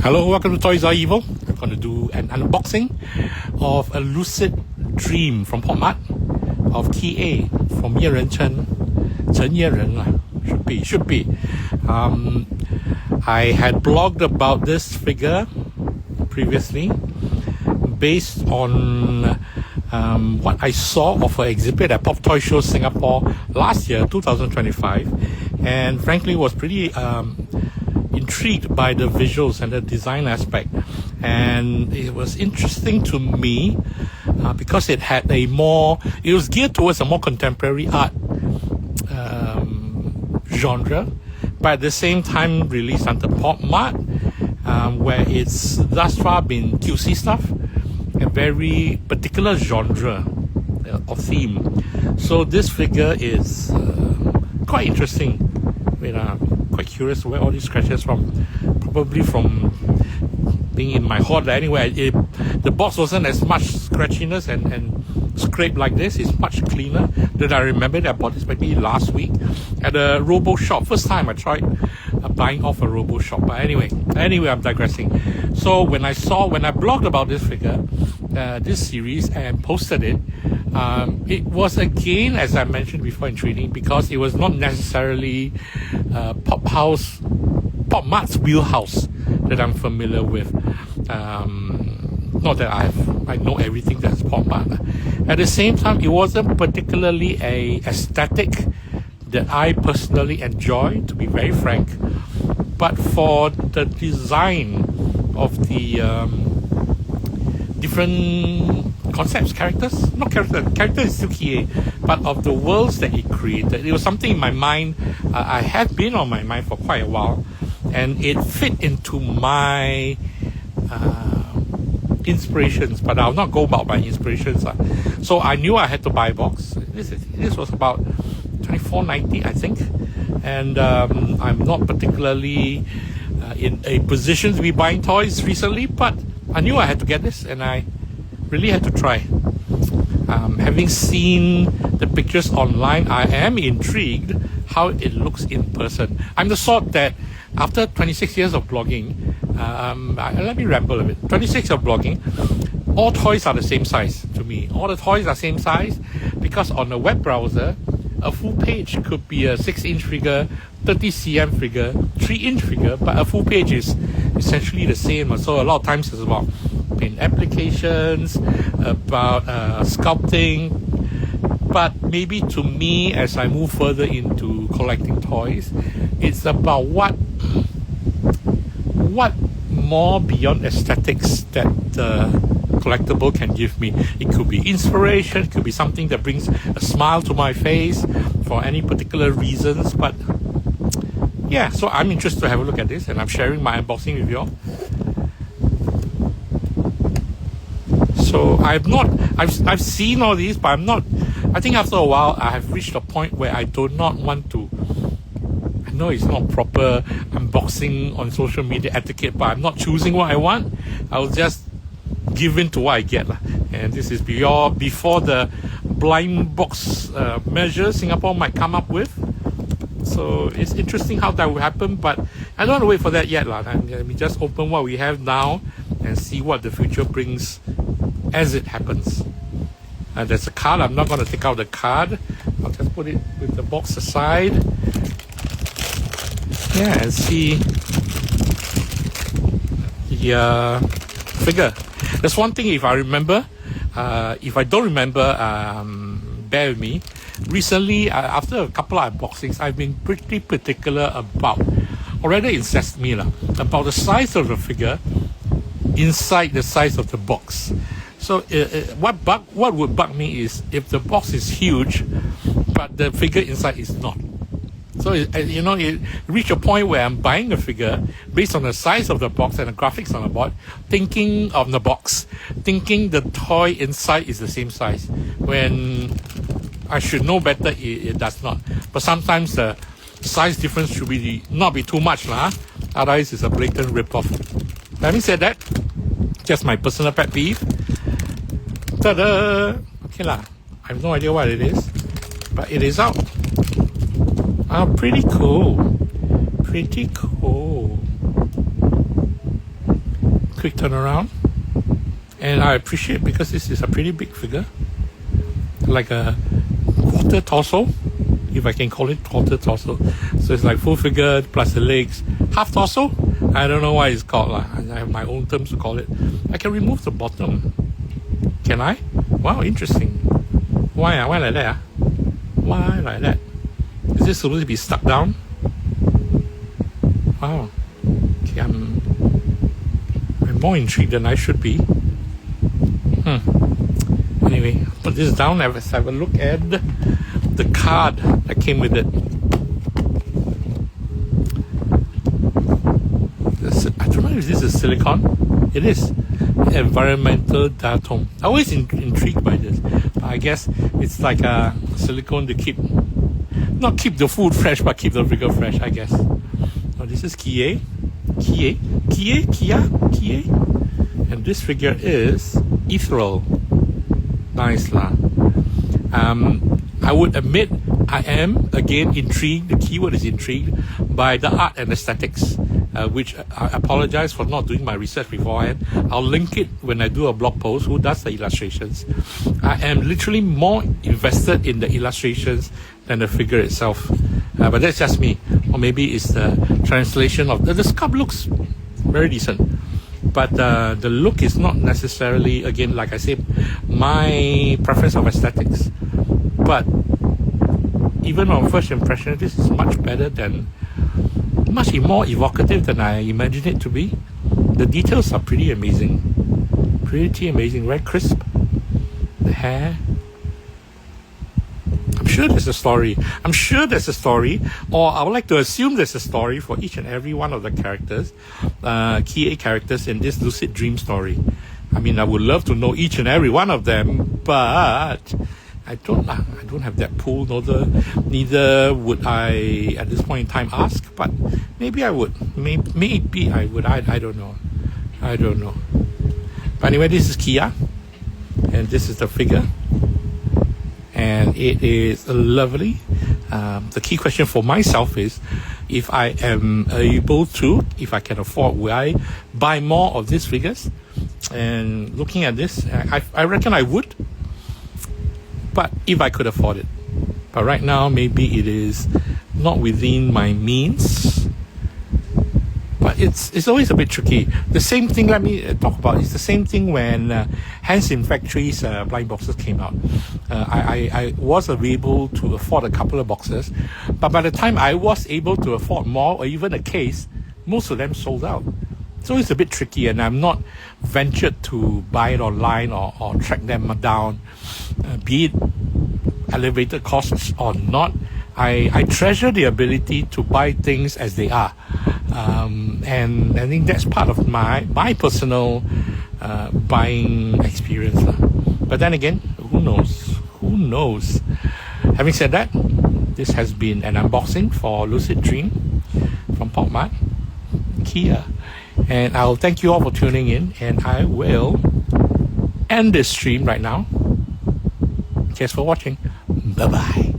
Hello, welcome to Toys Are Evil. I'm going to do an unboxing of a Lucid Dream from Mart of KeyA from Yanren Chen Yanren lah. Should be. I had blogged about this figure previously based on what I saw of an exhibit at Pop Toy Show Singapore last year, 2025, and frankly was pretty intrigued by the visuals and the design aspect, and it was interesting to me because it was geared towards a more contemporary art genre, but at the same time released under Mart, where it's thus far been cutesy stuff, a very particular genre or theme. So this figure is quite interesting. Quite curious where all these scratches from. Probably from being in my hoard. Anyway, the box wasn't as much scratchiness and scrape like this. It's much cleaner than I remember. I bought this maybe last week at a robo shop. First time I tried buying off a robo shop. But anyway, I'm digressing. So when I blogged about this figure, this series, and posted it, it was again, as I mentioned before, intriguing because it was not necessarily Pop Mart's wheelhouse that I'm familiar with. Not that I know everything that's Pop Mart. At the same time, it wasn't particularly a aesthetic that I personally enjoy, to be very frank. But for the design of the different concepts, character is still KeyA, but of the worlds that he created, it was something in my mind. I had been on my mind for quite a while, and it fit into my inspirations, but I'll not go about my inspirations. So I knew I had to buy a box. This was about $24.90, I think, and I'm not particularly in a position to be buying toys recently, but I knew I had to get this, and I really had to try. Having seen the pictures online, I am intrigued how it looks in person. I'm the sort that after 26 years of blogging, let me ramble a bit. 26 years of blogging, all toys are the same size to me. All the toys are same size because on a web browser, a full page could be a 6-inch figure, 30 cm figure, 3-inch figure, but a full page is essentially the same. So a lot of times it's about paint applications, about sculpting. But maybe to me, as I move further into collecting toys, it's about what more beyond aesthetics that the collectible can give me. It could be inspiration, it could be something that brings a smile to my face for any particular reasons. But yeah, so I'm interested to have a look at this, and I'm sharing my unboxing with you all. So I've seen all these, but I think after a while I have reached a point where I do not want to. I know it's not proper unboxing on social media etiquette, but I'm not choosing what I want. I'll just give in to what I get. And this is before the blind box measure Singapore might come up with. So it's interesting how that will happen, but I don't want to wait for that yet. Let me just open what we have now and see what the future brings as it happens. And there's a card. I'm not going to take out the card. I'll just put it with the box aside. Yeah, and see the figure. There's one thing, if I remember. If I don't remember, bear with me. Recently, after a couple of unboxings, I've been pretty particular about, or rather incensed me, about the size of the figure inside the size of the box. So what would bug me is if the box is huge, but the figure inside is not. So it reached a point where I'm buying a figure based on the size of the box and the graphics on the board, thinking the toy inside is the same size, when I should know better. It does not. But sometimes the size difference should not be too much, otherwise it's a blatant rip-off. Having said that, just my personal pet peeve. Ta-da! Okay I have no idea what it is, but it is out. Pretty cool. quick turnaround. And I appreciate because this is a pretty big figure. Like a quarter torso, if I can call it quarter torso. So it's like full figure plus the legs. Half torso? I don't know why it's called. I have my own terms to call it. I can remove the bottom. Can I? Wow, interesting. Why like that? Why like that? Is this supposed to be stuck down? Wow. Okay, I'm more intrigued than I should be. Anyway, put this down. Let's have a look at the card that came with it. I don't know if this is silicone. It is. Environmental diatom. I'm always intrigued by this. I guess it's like a silicone to not keep the food fresh, but keep the figure fresh, I guess. Oh, this is KeyA. KeyA. And this figure is ethereal. Nice lah. I would admit I am again intrigued. The keyword is intrigued by the art and aesthetics, which I apologize for not doing my research beforehand. I'll link it when I do a blog post. Who does the illustrations? I am literally more invested in the illustrations than the figure itself. But that's just me. Or maybe it's the translation of the sculpt looks very decent. But the look is not necessarily, again, like I said, my preference of aesthetics. But even on first impression, this is much better than, much more evocative than I imagined it to be. The details are pretty amazing. Very crisp. The hair. I'm sure there's a story, or I would like to assume there's a story for each and every one of the characters, KeyA characters in this Lucid Dream story. I mean, I would love to know each and every one of them, but I don't have that pool, neither would I at this point in time ask, but maybe I would. Maybe I would. I don't know. But anyway, this is KeyA, and this is the figure. And it is lovely. The key question for myself is, if I am able to, if I can afford, will I buy more of these figures? And looking at this, I reckon I would. But if I could afford it. But right now, maybe it is not within my means. But it's always a bit tricky. The same thing, let me talk about, it's the same thing when Hands in Factory's blind boxes came out. I was able to afford a couple of boxes, but by the time I was able to afford more, or even a case, most of them sold out. So it's a bit tricky, and I'm not ventured to buy it online or track them down, be it elevated costs or not. I treasure the ability to buy things as they are. And I think that's part of my personal buying experience. But then again, who knows? Having said that, this has been an unboxing for Lucid Dream from Mart, KeyA. And I'll thank you all for tuning in, and I will end this stream right now. Thanks for watching. Bye-bye.